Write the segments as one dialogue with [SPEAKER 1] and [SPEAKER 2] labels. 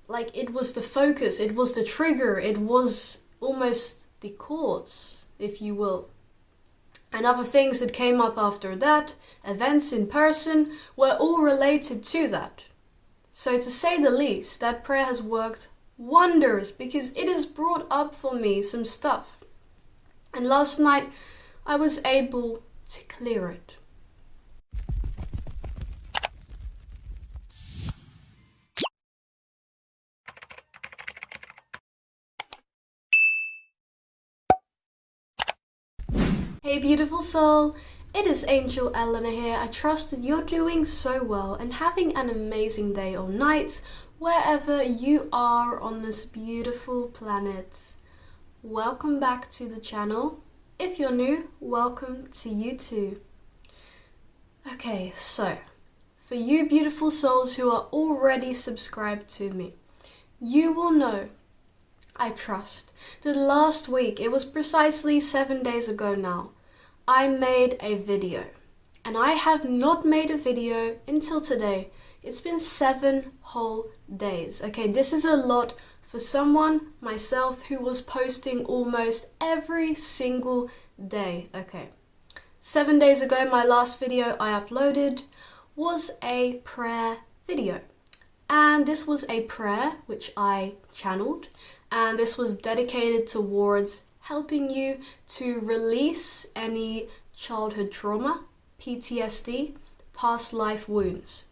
[SPEAKER 1] like it was the focus, it was the trigger, it was almost the cause, if you will. And other things that came up after that, events in person, were all related to that. So to say the least, that prayer has worked wonders because it has brought up for me some stuff. And last night I was able to clear it. Hey beautiful soul, it is Angel Ellena here. I trust that you're doing so well and having an amazing day or night wherever you are on this beautiful planet. Welcome back to the channel. If you're new, welcome to you too. Okay, so for you beautiful souls who are already subscribed to me, you will know, I trust, that last week, it was precisely 7 days ago now, I made a video. And I have not made a video until today. It's been 7 whole days. Okay, this is a lot for someone, myself, who was posting almost every single day. Okay, 7 days ago, my last video I uploaded was a prayer video. And this was a prayer which I channeled. And this was dedicated towards helping you to release any childhood trauma, PTSD, past life wounds.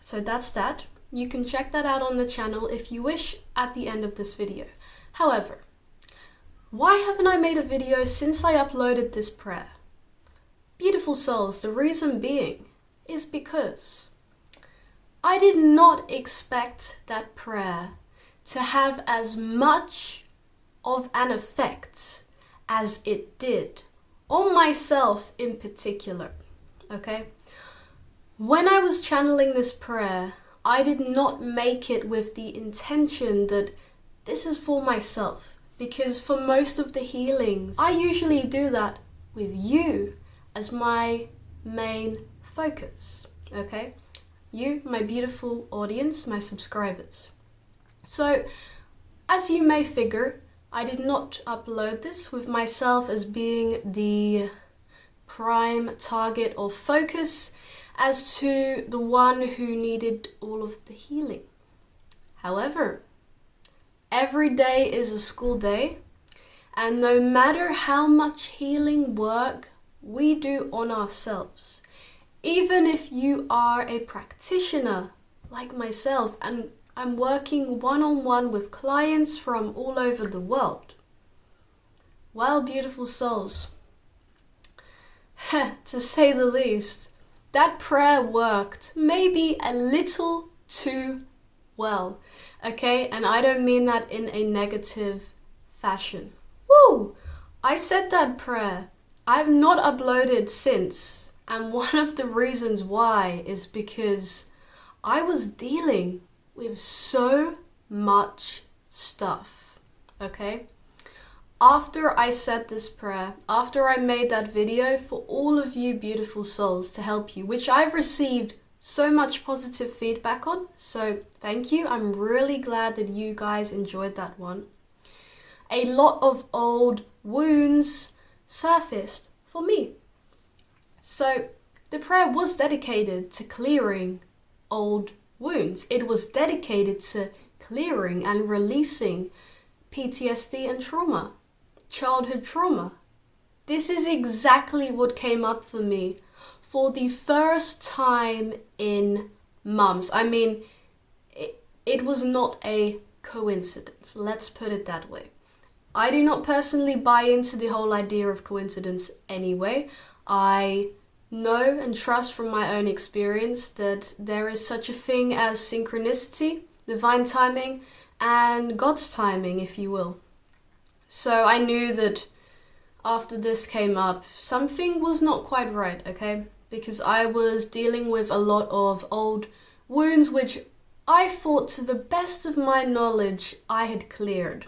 [SPEAKER 1] So that's that. You can check that out on the channel if you wish at the end of this video. However, why haven't I made a video since I uploaded this prayer? Beautiful souls, the reason being is because I did not expect that prayer to have as much of an effect as it did on myself in particular, okay? When I was channeling this prayer, I did not make it with the intention that this is for myself, because for most of the healings, I usually do that with you as my main focus, okay? You, my beautiful audience, my subscribers. So, as you may figure, I did not upload this with myself as being the prime target or focus as to the one who needed all of the healing. However, every day is a school day, and no matter how much healing work we do on ourselves, even if you are a practitioner like myself and I'm working one-on-one with clients from all over the world. Well, beautiful souls, to say the least, that prayer worked maybe a little too well, okay? And I don't mean that in a negative fashion. Woo! I said that prayer. I've not uploaded since, and one of the reasons why is because I was dealing with so much stuff, okay? After I said this prayer, after I made that video for all of you beautiful souls to help you, which I've received so much positive feedback on, so thank you. I'm really glad that you guys enjoyed that one. A lot of old wounds surfaced for me. So the prayer was dedicated to clearing old wounds. It was dedicated to clearing and releasing PTSD and trauma, childhood trauma. This is exactly what came up for me for the first time in months. I mean, it was not a coincidence. Let's put it that way. I do not personally buy into the whole idea of coincidence anyway. I know and trust from my own experience that there is such a thing as synchronicity, divine timing, and God's timing, if you will. So I knew that after this came up, something was not quite right, okay? Because I was dealing with a lot of old wounds which I thought, to the best of my knowledge, I had cleared.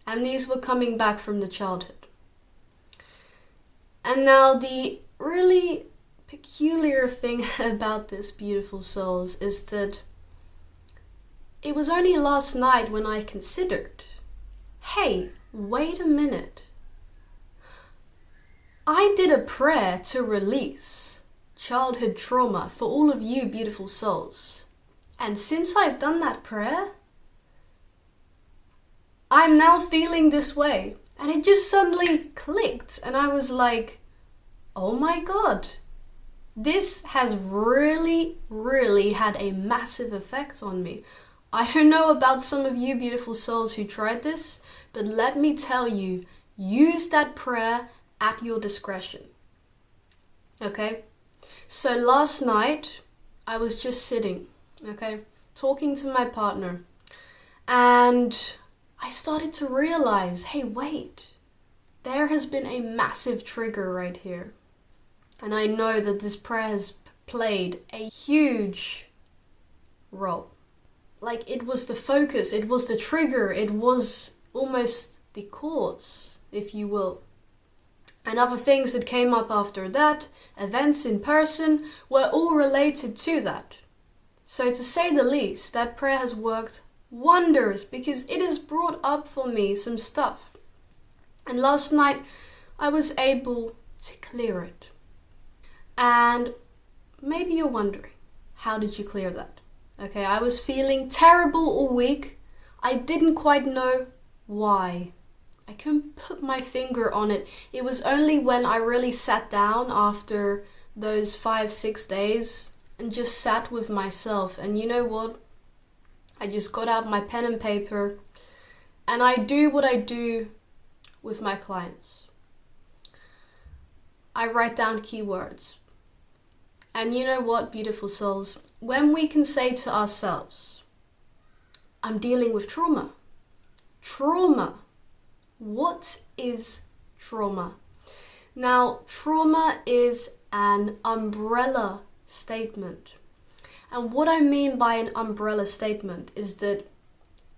[SPEAKER 1] And these were coming back from the childhood. And now the really peculiar thing about this, beautiful souls, is that it was only last night when I considered, hey, wait a minute. I did a prayer to release childhood trauma for all of you beautiful souls. And since I've done that prayer, I'm now feeling this way. And it just suddenly clicked. And I was like, oh my God, this has really, really had a massive effect on me. I don't know about some of you beautiful souls who tried this, but let me tell you, use that prayer at your discretion. Okay? So last night, I was just sitting, okay, talking to my partner, and I started to realize, hey, wait, there has been a massive trigger right here. And I know that this prayer has played a huge role. Like, it was the focus, it was the trigger, it was almost the cause, if you will. And other things that came up after that, events in person, were all related to that. So to say the least, that prayer has worked wonders because it has brought up for me some stuff. And last night, I was able to clear it. And maybe you're wondering, how did you clear that? Okay, I was feeling terrible all week. I didn't quite know why. I couldn't put my finger on it. It was only when I really sat down after those 5-6 days and just sat with myself. And you know what? I just got out my pen and paper and I do what I do with my clients. I write down keywords. And you know what, beautiful souls? When we can say to ourselves, I'm dealing with trauma. Trauma. What is trauma? Now, trauma is an umbrella statement. And what I mean by an umbrella statement is that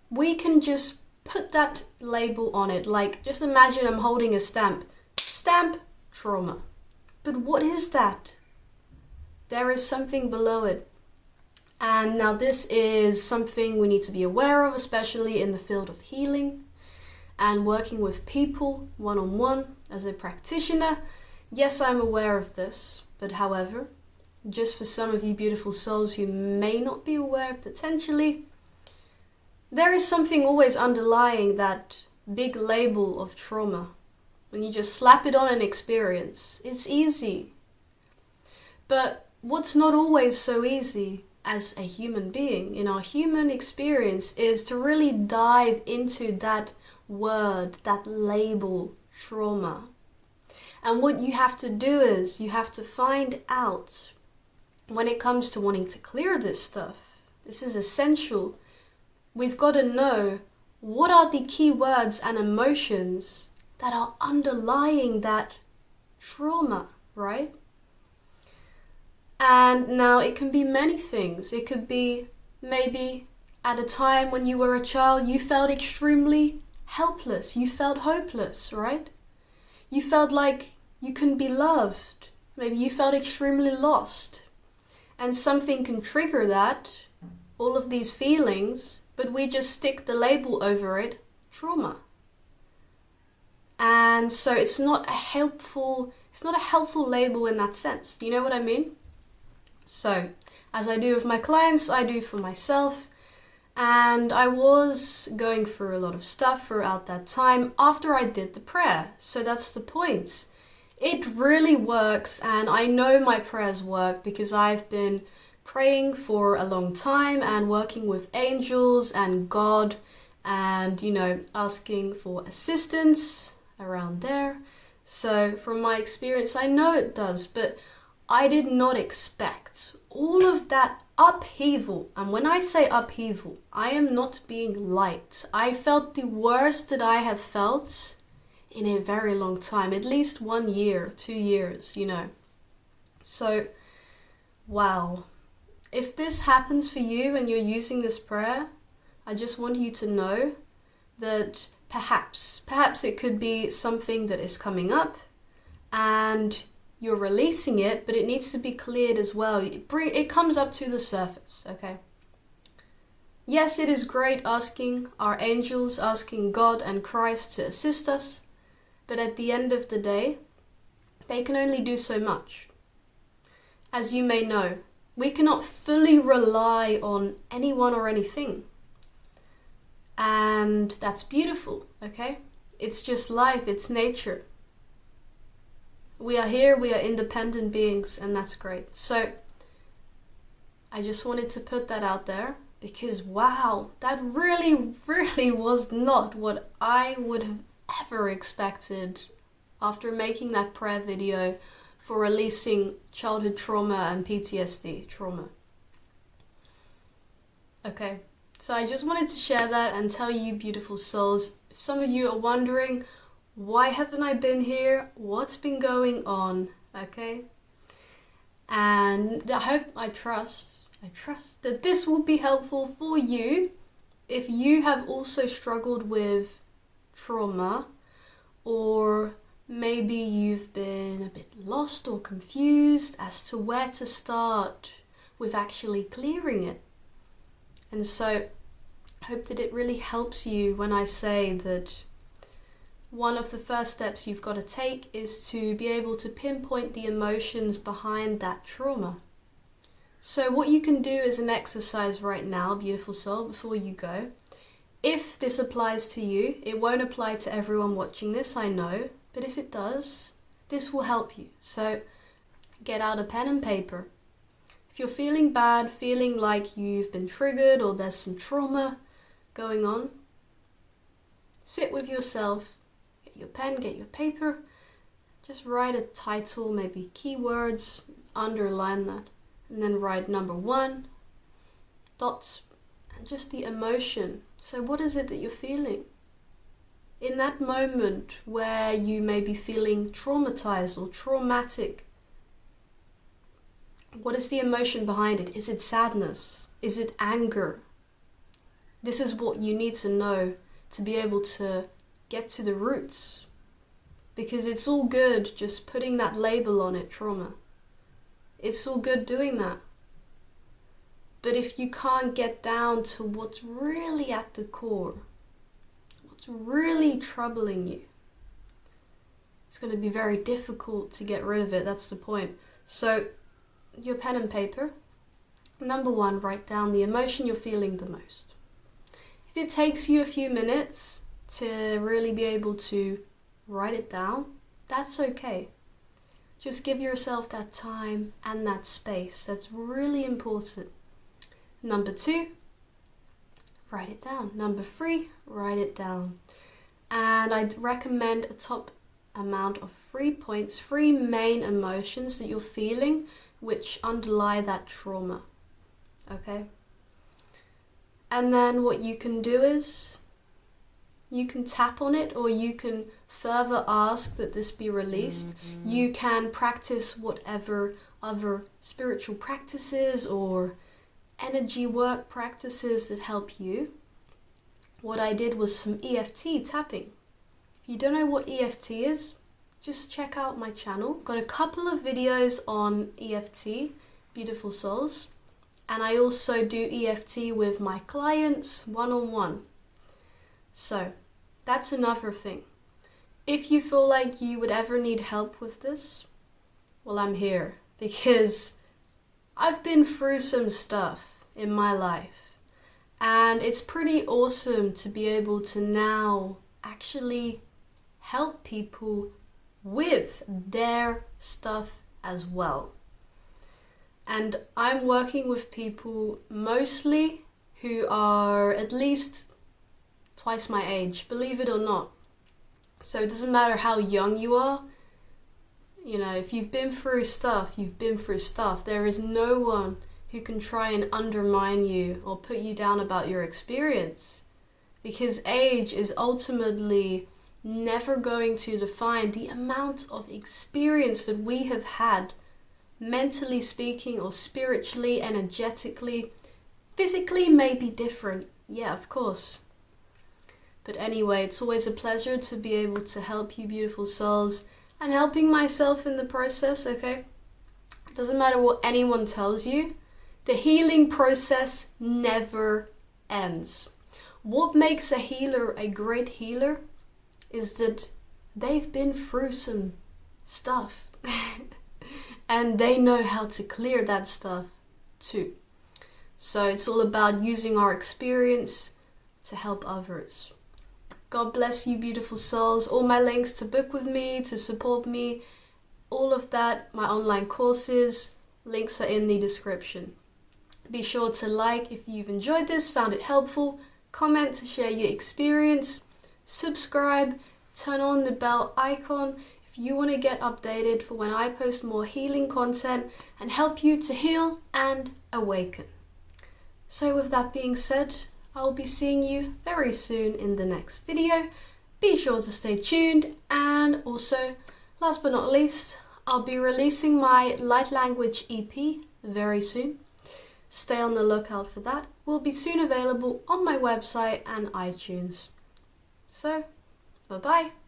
[SPEAKER 1] we can just put that label on it. Like, just imagine I'm holding a stamp. Stamp, trauma. But what is that? There is something below it. And now this is something we need to be aware of, especially in the field of healing and working with people one-on-one as a practitioner. Yes, I'm aware of this, but however, just for some of you beautiful souls who may not be aware potentially, there is something always underlying that big label of trauma. When you just slap it on an experience, it's easy. But what's not always so easy as a human being in our human experience is to really dive into that word, that label, trauma. And what you have to do is you have to find out, when it comes to wanting to clear this stuff, this is essential. We've got to know what are the key words and emotions that are underlying that trauma, right? And now it can be many things. It could be maybe at a time when you were a child, you felt extremely helpless. You felt hopeless, right? You felt like you couldn't be loved. Maybe you felt extremely lost. And something can trigger that, all of these feelings, but we just stick the label over it, trauma. And so it's not a helpful label in that sense. Do you know what I mean? So, as I do with my clients, I do for myself. And I was going through a lot of stuff throughout that time after I did the prayer. So that's the point. It really works, and I know my prayers work because I've been praying for a long time and working with angels and God and, asking for assistance around there. So from my experience, I know it does, but I did not expect all of that upheaval. And when I say upheaval, I am not being light. I felt the worst that I have felt in a very long time, at least 1 year, 2 years, So, wow. If this happens for you and you're using this prayer, I just want you to know that perhaps it could be something that is coming up and you're releasing it, but it needs to be cleared as well. It comes up to the surface, okay? Yes, it is great asking our angels, asking God and Christ to assist us, but at the end of the day, they can only do so much. As you may know, we cannot fully rely on anyone or anything. And that's beautiful, okay? It's just life, it's nature. We are here, we are independent beings, and that's great. So, I just wanted to put that out there because, wow, that really, really was not what I would have ever expected after making that prayer video for releasing childhood trauma and PTSD trauma. Okay, so I just wanted to share that and tell you, beautiful souls, if some of you are wondering, why haven't I been here? What's been going on? Okay? And I trust that this will be helpful for you if you have also struggled with trauma, or maybe you've been a bit lost or confused as to where to start with actually clearing it. And so I hope that it really helps you when I say that one of the first steps you've got to take is to be able to pinpoint the emotions behind that trauma. So what you can do is an exercise right now, beautiful soul, before you go. If this applies to you, it won't apply to everyone watching this, I know, but if it does, this will help you. So get out a pen and paper. If you're feeling bad, feeling like you've been triggered or there's some trauma going on, sit with yourself, get your pen, get your paper, just write a title, maybe keywords, underline that, and then write number 1, thoughts, and just the emotion. So what is it that you're feeling? In that moment where you may be feeling traumatized or traumatic, what is the emotion behind it? Is it sadness? Is it anger? This is what you need to know to be able to get to the roots. Because it's all good just putting that label on it, trauma. It's all good doing that. But if you can't get down to what's really at the core, what's really troubling you, it's going to be very difficult to get rid of it. That's the point. So, your pen and paper. Number 1, write down the emotion you're feeling the most. If it takes you a few minutes to really be able to write it down, that's okay. Just give yourself that time and that space. That's really important. Number 2, write it down. Number 3, write it down. And I'd recommend a top amount of 3 points, 3 main emotions that you're feeling which underlie that trauma. Okay? And then what you can do is you can tap on it, or you can further ask that this be released. You can practice whatever other spiritual practices or energy work practices that help you. What I did was some EFT tapping. If you don't know what EFT is, just check out my channel. Got a couple of videos on EFT, beautiful souls. And I also do EFT with my clients one-on-one. So, that's another thing. If you feel like you would ever need help with this, well, I'm here. Because I've been through some stuff in my life. And it's pretty awesome to be able to now actually help people with their stuff as well. And I'm working with people mostly who are at least twice my age, believe it or not. So it doesn't matter how young you are. You know, if you've been through stuff, you've been through stuff. There is no one who can try and undermine you or put you down about your experience. Because age is ultimately never going to define the amount of experience that we have had, mentally speaking or spiritually, energetically. Physically may be different, yeah, of course. But anyway, it's always a pleasure to be able to help you, beautiful souls, and helping myself in the process, okay? It doesn't matter what anyone tells you. The healing process never ends. What makes a healer a great healer is that they've been through some stuff and they know how to clear that stuff too. So it's all about using our experience to help others. God bless you, beautiful souls. All my links to book with me, to support me, all of that, my online courses, links are in the description. Be sure to like if you've enjoyed this, found it helpful, comment to share your experience, subscribe, turn on the bell icon if you want to get updated for when I post more healing content and help you to heal and awaken. So with that being said, I'll be seeing you very soon in the next video. Be sure to stay tuned, and also, last but not least, I'll be releasing my light language EP very soon. Stay on the lookout for that. Will be soon available on my website and iTunes. So, bye bye.